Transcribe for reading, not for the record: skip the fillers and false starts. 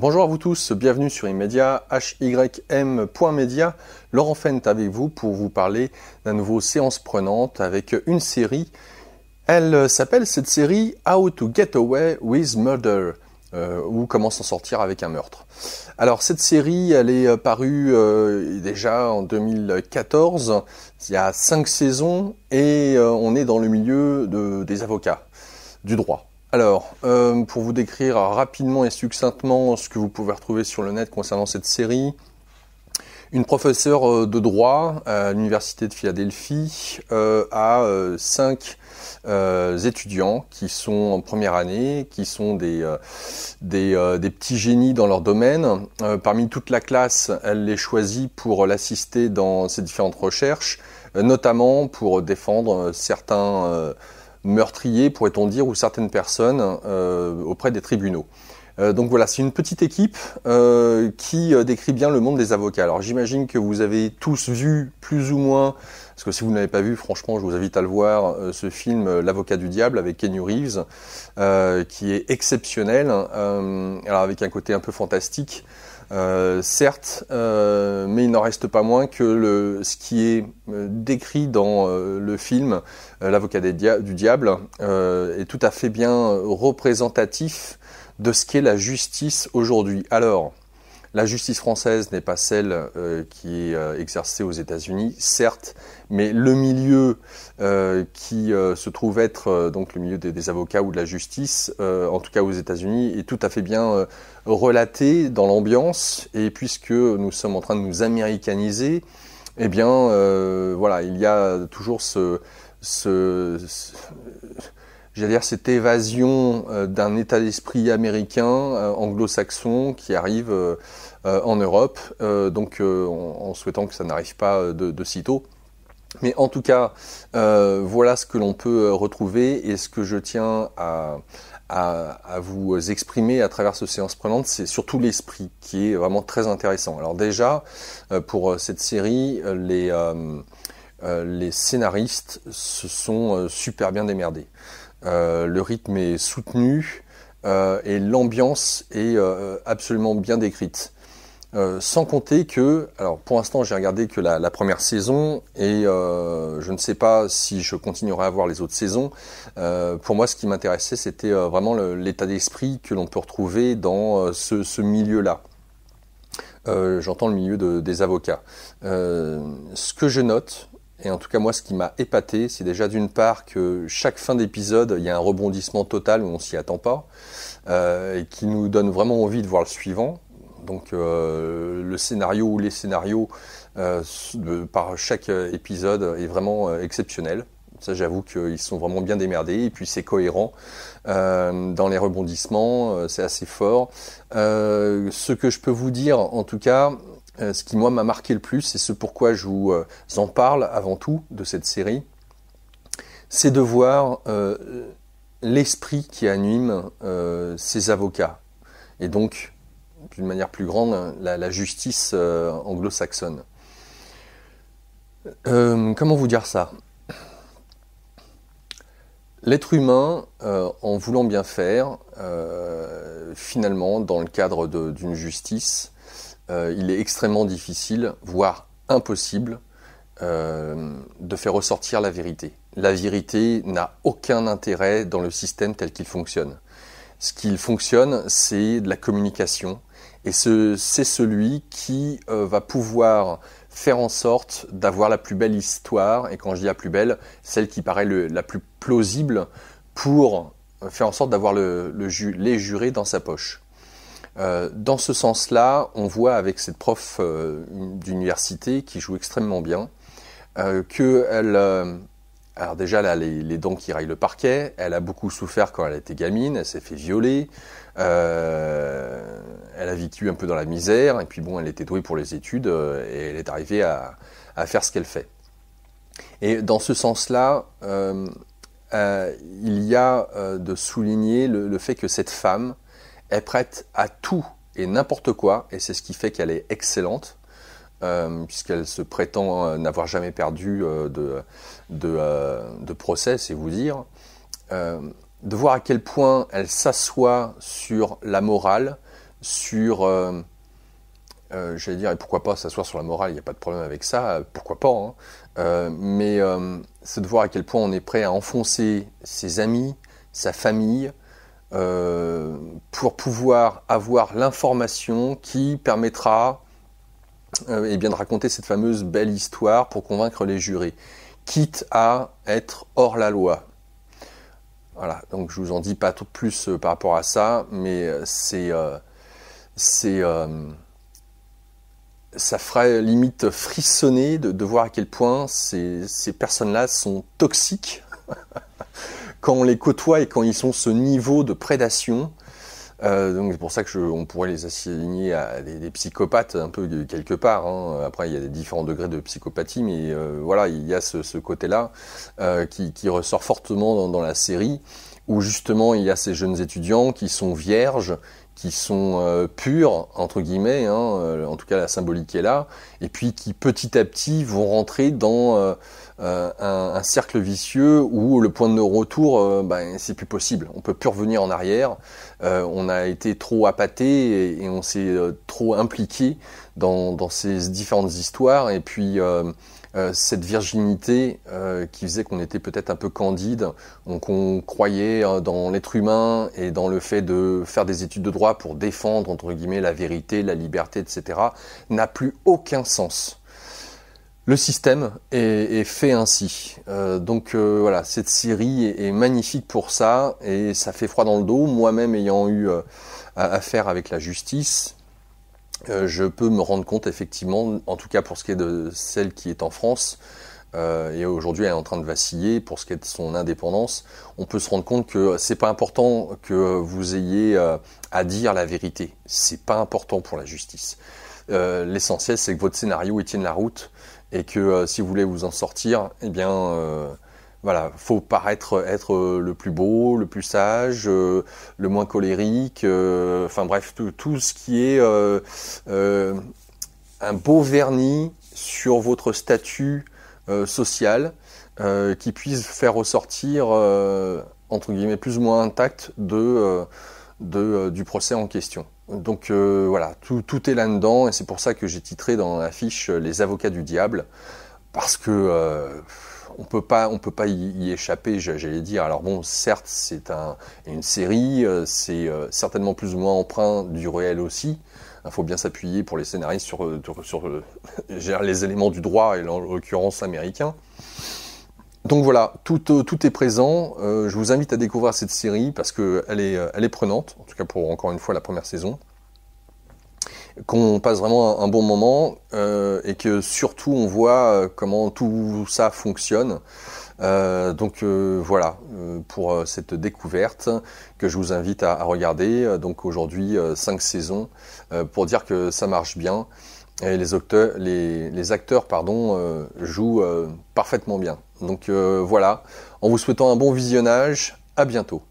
Bonjour à vous tous, bienvenue sur Immedia, HYM.media. Laurent Fent avec vous pour vous parler d'un nouveau séance prenante avec une série. Elle s'appelle cette série How to Get Away with Murder, ou Comment s'en sortir avec un meurtre. Alors cette série, elle est parue déjà en 2014, il y a 5 saisons et on est dans le milieu des avocats, du droit. Alors, pour vous décrire rapidement et succinctement ce que vous pouvez retrouver sur le net concernant cette série, une professeure de droit à l'université de Philadelphie a 5 étudiants qui sont en première année, qui sont des petits génies dans leur domaine. Parmi toute la classe, elle les choisit pour l'assister dans ses différentes recherches, notamment pour défendre certains meurtriers, pourrait-on dire, ou certaines personnes auprès des tribunaux. Donc voilà, c'est une petite équipe qui décrit bien le monde des avocats. Alors j'imagine que vous avez tous vu plus ou moins, parce que si vous ne l'avez pas vu, franchement, je vous invite à le voir, ce film L'Avocat du Diable avec Keanu Reeves, qui est exceptionnel, alors avec un côté un peu fantastique. Certes, mais il n'en reste pas moins que ce qui est décrit dans le film L'Avocat du Diable est tout à fait bien représentatif de ce qu'est la justice aujourd'hui. Alors, la justice française n'est pas celle qui est exercée aux États-Unis, certes, mais le milieu qui se trouve être donc le milieu des avocats ou de la justice, en tout cas aux États-Unis, est tout à fait bien relaté dans l'ambiance. Et puisque nous sommes en train de nous américaniser, eh bien, voilà, il y a toujours j'allais dire cette évasion d'un état d'esprit américain, anglo-saxon, qui arrive en Europe, en souhaitant que ça n'arrive pas de sitôt. Mais en tout cas, voilà ce que l'on peut retrouver, et ce que je tiens à vous exprimer à travers ce séance prenante, c'est surtout l'esprit qui est vraiment très intéressant. Alors déjà, pour cette série, les scénaristes se sont super bien démerdés. Le rythme est soutenu et l'ambiance est absolument bien décrite. Sans compter que, alors pour l'instant j'ai regardé que la première saison et je ne sais pas si je continuerai à voir les autres saisons. Pour moi ce qui m'intéressait c'était vraiment l'état d'esprit que l'on peut retrouver dans ce milieu-là. J'entends le milieu des avocats. Ce que je note, et en tout cas moi ce qui m'a épaté, c'est déjà d'une part que chaque fin d'épisode, il y a un rebondissement total où on s'y attend pas, et qui nous donne vraiment envie de voir le suivant. Donc le scénario ou les scénarios par chaque épisode est vraiment exceptionnel. Ça j'avoue qu'ils sont vraiment bien démerdés, et puis c'est cohérent dans les rebondissements, c'est assez fort. Ce que je peux vous dire en tout cas, ce qui moi m'a marqué le plus, et ce pourquoi je vous en parle avant tout de cette série, c'est de voir l'esprit qui anime ces avocats, et donc d'une manière plus grande la justice anglo-saxonne. Comment vous dire ça ? L'être humain, en voulant bien faire, finalement, dans le cadre d'une justice, il est extrêmement difficile, voire impossible, de faire ressortir la vérité. La vérité n'a aucun intérêt dans le système tel qu'il fonctionne. Ce qu'il fonctionne, c'est de la communication, et c'est celui qui va pouvoir faire en sorte d'avoir la plus belle histoire, et quand je dis la plus belle, celle qui paraît la plus plausible pour faire en sorte d'avoir les jurés dans sa poche. Dans ce sens-là, on voit avec cette prof d'université qui joue extrêmement bien, qu'elle... alors déjà, elle a les dents qui raillent le parquet, elle a beaucoup souffert quand elle était gamine, elle s'est fait violer, elle a vécu un peu dans la misère, et puis bon, elle était douée pour les études, et elle est arrivée à faire ce qu'elle fait. Et dans ce sens-là, il y a de souligner le fait que cette femme est prête à tout et n'importe quoi, et c'est ce qui fait qu'elle est excellente, puisqu'elle se prétend n'avoir jamais perdu de procès, c'est vous dire, de voir à quel point elle s'assoit sur la morale, sur, j'allais dire, et pourquoi pas s'asseoir sur la morale, il n'y a pas de problème avec ça, pourquoi pas, hein. Mais c'est de voir à quel point on est prêt à enfoncer ses amis, sa famille, pour pouvoir avoir l'information qui permettra eh bien, de raconter cette fameuse belle histoire pour convaincre les jurés, quitte à être hors la loi. Voilà, donc je vous en dis pas tout plus par rapport à ça, mais ça ferait limite frissonner de voir à quel point ces personnes-là sont toxiques quand on les côtoie et quand ils sont ce niveau de prédation. Donc c'est pour ça que on pourrait les assigner à des psychopathes un peu quelque part, hein. Après il y a des différents degrés de psychopathie, mais voilà, il y a ce côté-là qui ressort fortement dans la série, où justement il y a ces jeunes étudiants qui sont vierges, qui sont purs entre guillemets, hein, en tout cas la symbolique est là, et puis qui petit à petit vont rentrer dans un cercle vicieux où le point de retour, c'est plus possible. On peut plus revenir en arrière. On a été trop appâté et on s'est trop impliqué dans ces différentes histoires. Et puis cette virginité qui faisait qu'on était peut-être un peu candide, qu'on croyait dans l'être humain et dans le fait de faire des études de droit pour défendre entre guillemets la vérité, la liberté, etc., n'a plus aucun sens. Le système est fait ainsi. Donc voilà, cette série est magnifique pour ça et ça fait froid dans le dos. Moi-même ayant eu affaire avec la justice, je peux me rendre compte effectivement, en tout cas pour ce qui est de celle qui est en France, et aujourd'hui elle est en train de vaciller pour ce qui est de son indépendance, on peut se rendre compte que c'est pas important que vous ayez à dire la vérité. C'est pas important pour la justice. L'essentiel c'est que votre scénario il tienne la route. Et que si vous voulez vous en sortir, eh bien, voilà, faut paraître être le plus beau, le plus sage, le moins colérique, enfin bref, tout ce qui est un beau vernis sur votre statut social, qui puisse faire ressortir entre guillemets plus ou moins intact du procès en question. Donc voilà, tout est là-dedans et c'est pour ça que j'ai titré dans l'affiche Les avocats du diable, parce que on peut pas y échapper, j'allais dire. Alors bon, certes c'est une série, c'est certainement plus ou moins emprunt du réel aussi. Il faut bien s'appuyer pour les scénaristes sur les éléments du droit et en l'occurrence américain. Donc voilà, tout est présent. Je vous invite à découvrir cette série parce que elle est prenante, en tout cas pour encore une fois la première saison. Qu'on passe vraiment un bon moment et que surtout on voit comment tout ça fonctionne. Donc voilà pour cette découverte que je vous invite à regarder. Donc aujourd'hui 5 saisons pour dire que ça marche bien. Et les acteurs jouent parfaitement bien. Donc voilà, en vous souhaitant un bon visionnage, à bientôt.